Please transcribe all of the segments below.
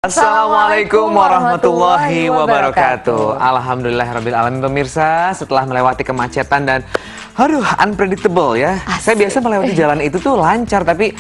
Assalamualaikum warahmatullahi wabarakatuh. Alhamdulillahirabbil alamin pemirsa, setelah melewati kemacetan dan unpredictable ya. Saya biasa melewati jalan itu tuh lancar tapi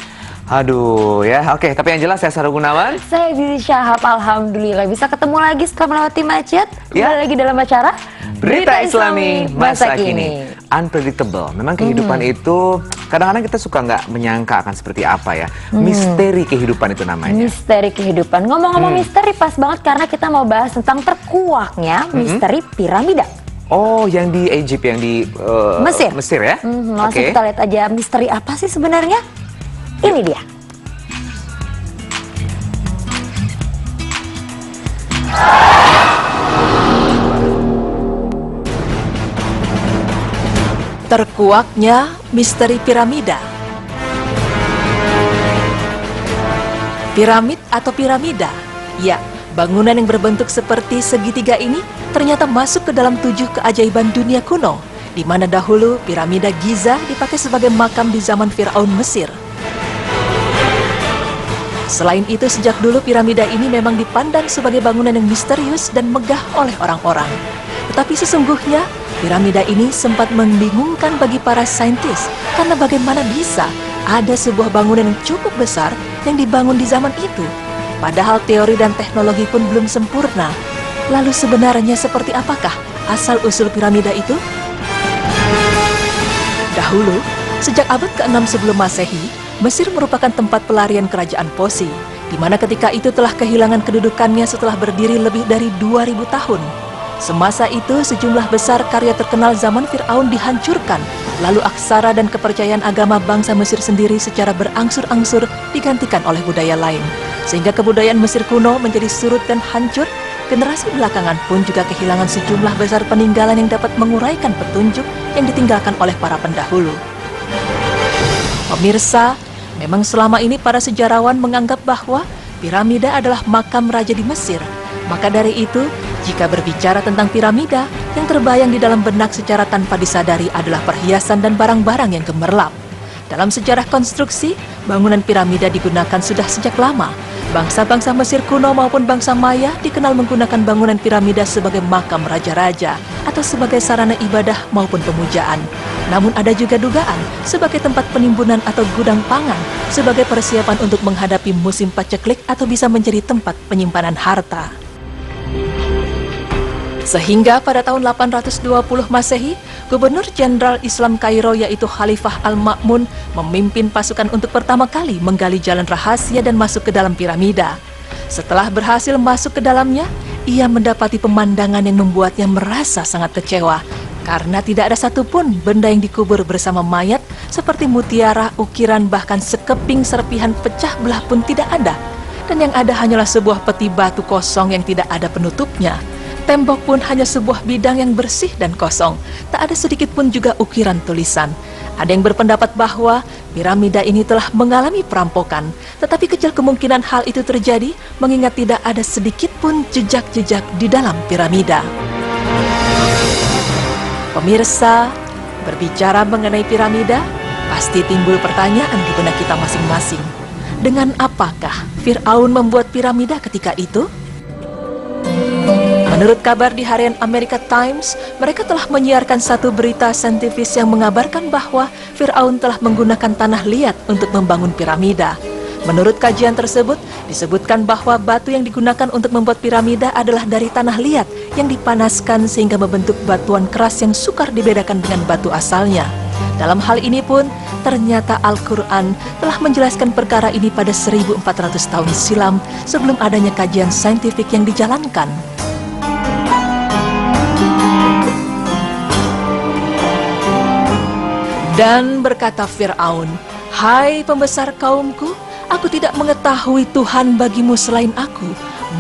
Oke, tapi yang jelas saya Sarul Gunawan. Saya Zizi Syahab, alhamdulillah bisa ketemu lagi setelah melewati macet. Kembali lagi dalam acara Berita Islami Masa Kini. Unpredictable. Memang kehidupan itu kadang-kadang kita suka nggak menyangka akan seperti apa ya. Misteri kehidupan itu namanya. Misteri kehidupan. Ngomong-ngomong misteri pas banget karena kita mau bahas tentang terkuaknya misteri piramida. Oh, yang di Egypt, yang di Mesir. Mesir ya? Langsung kita lihat aja misteri apa sih sebenarnya? Ini dia. Terkuaknya misteri piramida. Piramid atau piramida? Ya, bangunan yang berbentuk seperti segitiga ini ternyata masuk ke dalam 7 keajaiban dunia kuno, di mana dahulu piramida Giza dipakai sebagai makam di zaman Firaun Mesir. Selain itu, sejak dulu piramida ini memang dipandang sebagai bangunan yang misterius dan megah oleh orang-orang. Tetapi sesungguhnya, piramida ini sempat membingungkan bagi para saintis, karena bagaimana bisa ada sebuah bangunan yang cukup besar yang dibangun di zaman itu, padahal teori dan teknologi pun belum sempurna. Lalu sebenarnya seperti apakah asal-usul piramida itu? Dahulu, sejak abad ke-6 sebelum Masehi, Mesir merupakan tempat pelarian kerajaan Posi, di mana ketika itu telah kehilangan kedudukannya setelah berdiri lebih dari 2000 tahun. Semasa itu, sejumlah besar karya terkenal zaman Fir'aun dihancurkan, lalu aksara dan kepercayaan agama bangsa Mesir sendiri secara berangsur-angsur digantikan oleh budaya lain. Sehingga kebudayaan Mesir kuno menjadi surut dan hancur. Generasi belakangan pun juga kehilangan sejumlah besar peninggalan yang dapat menguraikan petunjuk yang ditinggalkan oleh para pendahulu. Pemirsa, memang selama ini para sejarawan menganggap bahwa piramida adalah makam raja di Mesir. Maka dari itu, jika berbicara tentang piramida, yang terbayang di dalam benak secara tanpa disadari adalah perhiasan dan barang-barang yang gemerlap. Dalam sejarah konstruksi, bangunan piramida digunakan sudah sejak lama. Bangsa-bangsa Mesir kuno maupun bangsa Maya dikenal menggunakan bangunan piramida sebagai makam raja-raja atau sebagai sarana ibadah maupun pemujaan. Namun ada juga dugaan sebagai tempat penimbunan atau gudang pangan, sebagai persiapan untuk menghadapi musim paceklik atau bisa menjadi tempat penyimpanan harta. Sehingga pada tahun 820 Masehi, Gubernur Jenderal Islam Kairo yaitu Khalifah Al-Ma'mun memimpin pasukan untuk pertama kali menggali jalan rahasia dan masuk ke dalam piramida. Setelah berhasil masuk ke dalamnya, ia mendapati pemandangan yang membuatnya merasa sangat kecewa, karena tidak ada satupun benda yang dikubur bersama mayat seperti mutiara, ukiran, bahkan sekeping serpihan pecah belah pun tidak ada. Dan yang ada hanyalah sebuah peti batu kosong yang tidak ada penutupnya. Tembok pun hanya sebuah bidang yang bersih dan kosong. Tak ada sedikit pun juga ukiran tulisan. Ada yang berpendapat bahwa piramida ini telah mengalami perampokan, tetapi kecil kemungkinan hal itu terjadi mengingat tidak ada sedikit pun jejak-jejak di dalam piramida. Pemirsa, berbicara mengenai piramida, pasti timbul pertanyaan di benak kita masing-masing. Dengan apakah Fir'aun membuat piramida ketika itu? Menurut kabar di harian America Times, mereka telah menyiarkan satu berita saintifis yang mengabarkan bahwa Fir'aun telah menggunakan tanah liat untuk membangun piramida. Menurut kajian tersebut, disebutkan bahwa batu yang digunakan untuk membuat piramida adalah dari tanah liat yang dipanaskan sehingga membentuk batuan keras yang sukar dibedakan dengan batu asalnya. Dalam hal ini pun, ternyata Al-Quran telah menjelaskan perkara ini pada 1400 tahun silam sebelum adanya kajian saintifik yang dijalankan. Dan berkata Fir'aun, "Hai pembesar kaumku, aku tidak mengetahui Tuhan bagimu selain aku.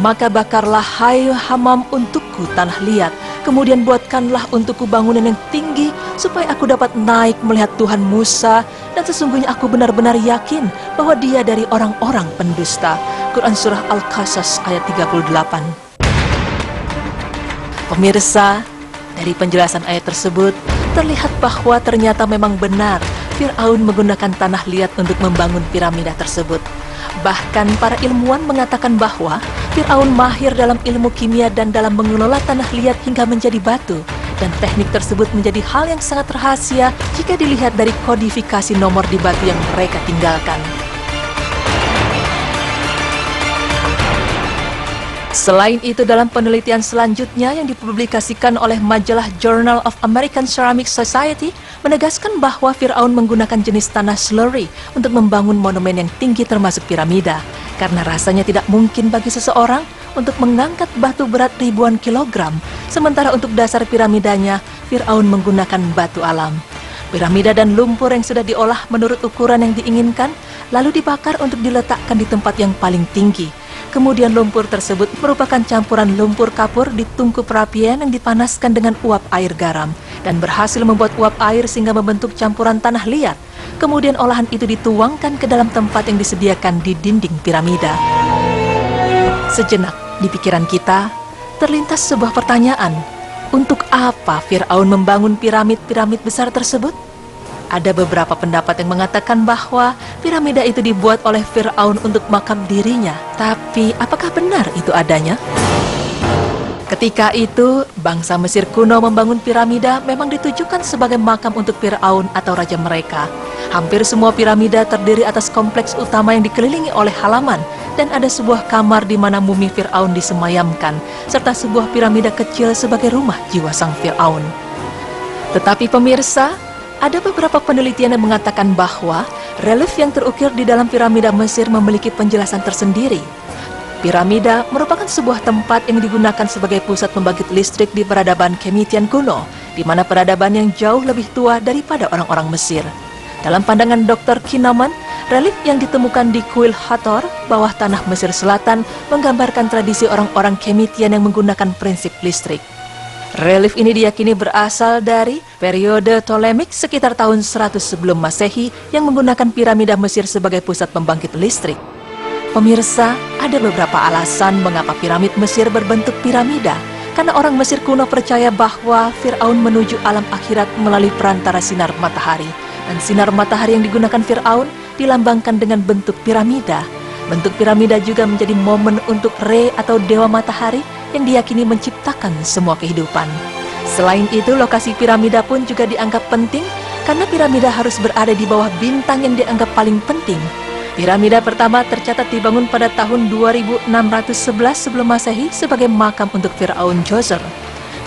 Maka bakarlah hai Hamam untukku tanah liat. Kemudian buatkanlah untukku bangunan yang tinggi, supaya aku dapat naik melihat Tuhan Musa. Dan sesungguhnya aku benar-benar yakin bahwa dia dari orang-orang pendusta." Quran Surah Al-Qasas ayat 38. Pemirsa, dari penjelasan ayat tersebut, terlihat bahwa ternyata memang benar Fir'aun menggunakan tanah liat untuk membangun piramida tersebut. Bahkan para ilmuwan mengatakan bahwa Fir'aun mahir dalam ilmu kimia dan dalam mengelola tanah liat hingga menjadi batu. Dan teknik tersebut menjadi hal yang sangat rahasia jika dilihat dari kodifikasi nomor di batu yang mereka tinggalkan. Selain itu, dalam penelitian selanjutnya yang dipublikasikan oleh majalah Journal of American Ceramic Society menegaskan bahwa Fir'aun menggunakan jenis tanah slurry untuk membangun monumen yang tinggi termasuk piramida, karena rasanya tidak mungkin bagi seseorang untuk mengangkat batu berat ribuan kilogram, sementara untuk dasar piramidanya, Fir'aun menggunakan batu alam. Piramida dan lumpur yang sudah diolah menurut ukuran yang diinginkan, lalu dibakar untuk diletakkan di tempat yang paling tinggi. Kemudian lumpur tersebut merupakan campuran lumpur kapur di tungku perapian yang dipanaskan dengan uap air garam dan berhasil membuat uap air sehingga membentuk campuran tanah liat. Kemudian olahan itu dituangkan ke dalam tempat yang disediakan di dinding piramida. Sejenak di pikiran kita terlintas sebuah pertanyaan. Untuk apa Fir'aun membangun piramid-piramid besar tersebut? Ada beberapa pendapat yang mengatakan bahwa piramida itu dibuat oleh Fir'aun untuk makam dirinya. Tapi apakah benar itu adanya? Ketika itu, bangsa Mesir kuno membangun piramida memang ditujukan sebagai makam untuk Fir'aun atau raja mereka. Hampir semua piramida terdiri atas kompleks utama yang dikelilingi oleh halaman, dan ada sebuah kamar di mana mumi Fir'aun disemayamkan, serta sebuah piramida kecil sebagai rumah jiwa sang Fir'aun. Tetapi pemirsa, ada beberapa penelitian yang mengatakan bahwa relief yang terukir di dalam piramida Mesir memiliki penjelasan tersendiri. Piramida merupakan sebuah tempat yang digunakan sebagai pusat pembangkit listrik di peradaban Kemitian kuno, di mana peradaban yang jauh lebih tua daripada orang-orang Mesir. Dalam pandangan Dr. Kinnaman, relief yang ditemukan di Kuil Hathor, bawah tanah Mesir Selatan, menggambarkan tradisi orang-orang Kemitian yang menggunakan prinsip listrik. Relief ini diyakini berasal dari periode Ptolemik sekitar tahun 100 sebelum Masehi yang menggunakan piramida Mesir sebagai pusat pembangkit listrik. Pemirsa, ada beberapa alasan mengapa piramid Mesir berbentuk piramida. Karena orang Mesir kuno percaya bahwa Fir'aun menuju alam akhirat melalui perantara sinar matahari. Dan sinar matahari yang digunakan Fir'aun dilambangkan dengan bentuk piramida. Bentuk piramida juga menjadi momen untuk Re atau Dewa Matahari yang diyakini menciptakan semua kehidupan. Selain itu, lokasi piramida pun juga dianggap penting karena piramida harus berada di bawah bintang yang dianggap paling penting. Piramida pertama tercatat dibangun pada tahun 2611 sebelum Masehi sebagai makam untuk Fir'aun Djoser.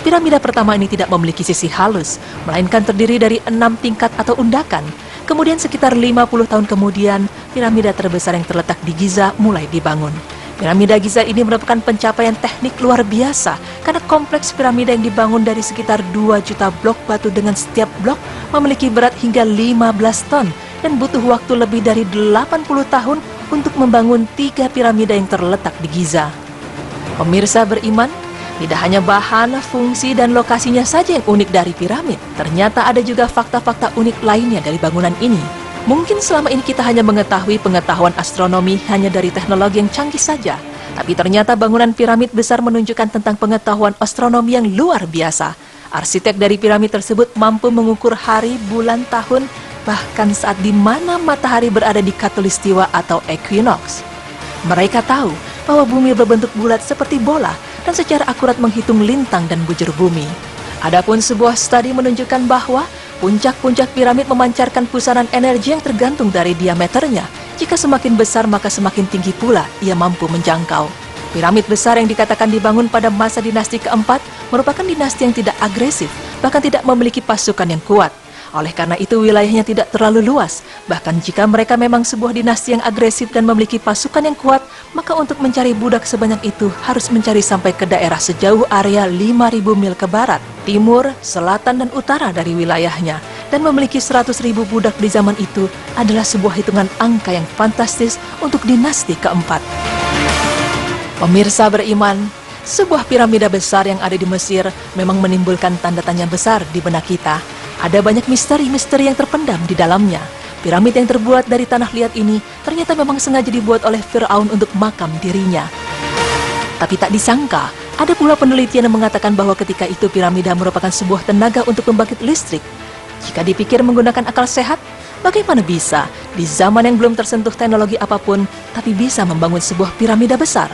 Piramida pertama ini tidak memiliki sisi halus, melainkan terdiri dari 6 tingkat atau undakan. Kemudian sekitar 50 tahun kemudian, piramida terbesar yang terletak di Giza mulai dibangun. Piramida Giza ini merupakan pencapaian teknik luar biasa karena kompleks piramida yang dibangun dari sekitar 2 juta blok batu dengan setiap blok memiliki berat hingga 15 ton dan butuh waktu lebih dari 80 tahun untuk membangun 3 piramida yang terletak di Giza. Pemirsa beriman, tidak hanya bahan, fungsi, dan lokasinya saja yang unik dari piramid, ternyata ada juga fakta-fakta unik lainnya dari bangunan ini. Mungkin selama ini kita hanya mengetahui pengetahuan astronomi hanya dari teknologi yang canggih saja. Tapi ternyata bangunan piramid besar menunjukkan tentang pengetahuan astronomi yang luar biasa. Arsitek dari piramid tersebut mampu mengukur hari, bulan, tahun, bahkan saat di mana matahari berada di khatulistiwa atau equinox. Mereka tahu bahwa bumi berbentuk bulat seperti bola dan secara akurat menghitung lintang dan bujur bumi. Adapun sebuah studi menunjukkan bahwa puncak-puncak piramid memancarkan pusaran energi yang tergantung dari diameternya. Jika semakin besar maka semakin tinggi pula ia mampu menjangkau. Piramid besar yang dikatakan dibangun pada masa dinasti keempat merupakan dinasti yang tidak agresif, bahkan tidak memiliki pasukan yang kuat. Oleh karena itu wilayahnya tidak terlalu luas. Bahkan jika mereka memang sebuah dinasti yang agresif dan memiliki pasukan yang kuat, maka untuk mencari budak sebanyak itu harus mencari sampai ke daerah sejauh area 5.000 mil ke barat, timur, selatan, dan utara dari wilayahnya. Dan memiliki 100.000 budak di zaman itu adalah sebuah hitungan angka yang fantastis untuk dinasti keempat. Pemirsa beriman, sebuah piramida besar yang ada di Mesir memang menimbulkan tanda tanya besar di benak kita. Ada banyak misteri-misteri yang terpendam di dalamnya. Piramid yang terbuat dari tanah liat ini ternyata memang sengaja dibuat oleh Fir'aun untuk makam dirinya. Tapi tak disangka, ada pula penelitian yang mengatakan bahwa ketika itu piramida merupakan sebuah tenaga untuk membangkit listrik. Jika dipikir menggunakan akal sehat, bagaimana bisa di zaman yang belum tersentuh teknologi apapun, tapi bisa membangun sebuah piramida besar?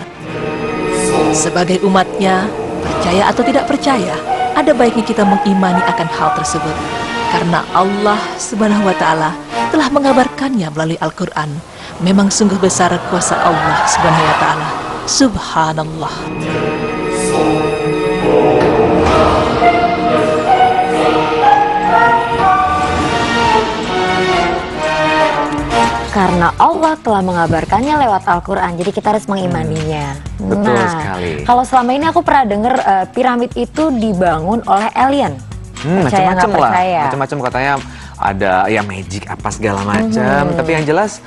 Sebagai umatnya, percaya atau tidak percaya, ada baiknya kita mengimani akan hal tersebut. Karena Allah Subhanahu wa Ta'ala telah mengabarkannya melalui Al-Quran. Memang sungguh besar kuasa Allah Subhanahu wa Ta'ala. Subhanallah. Karena Allah telah mengabarkannya lewat Al-Quran, jadi kita harus mengimaninya. Betul sekali. Kalau selama ini aku pernah dengar piramid itu dibangun oleh alien. Percaya nggak Macam-macam lah, percaya? macam-macam katanya ada ya magic apa segala macam. Tapi yang jelas,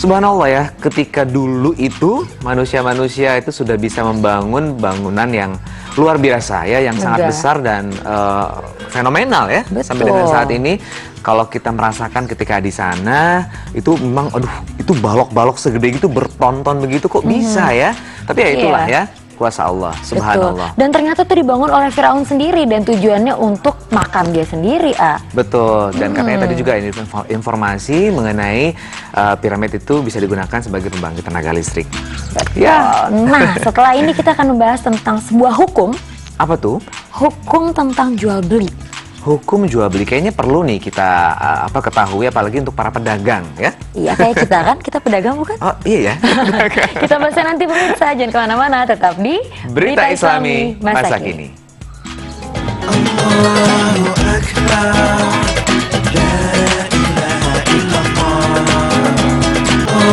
subhanallah ya, ketika dulu itu manusia-manusia itu sudah bisa membangun bangunan yang luar biasa ya, yang sangat Megah. besar dan fenomenal ya. Betul. Sampai dengan saat ini, kalau kita merasakan ketika di sana itu memang, aduh, itu balok-balok segede gitu bertonton begitu kok bisa ya. Tapi ya itulah Iya. ya, kuasa Allah, subhanallah. Betul. Dan ternyata itu dibangun oleh Firaun sendiri dan tujuannya untuk makan dia sendiri, Betul, dan katanya tadi juga ini informasi mengenai piramid itu bisa digunakan sebagai pembangkit tenaga listrik. Ya, Nah, setelah ini kita akan membahas tentang sebuah hukum, apa tuh? hukum tentang jual beli. Hukum jual beli kayaknya perlu nih kita ketahui, apalagi untuk para pedagang ya. Iya, kayak kita kan, kita pedagang bukan? Oh iya ya. Kita bahasnya nanti pemirsa, jangan kemana-mana, tetap di Berita Islami masa kini. Allahu Akbar.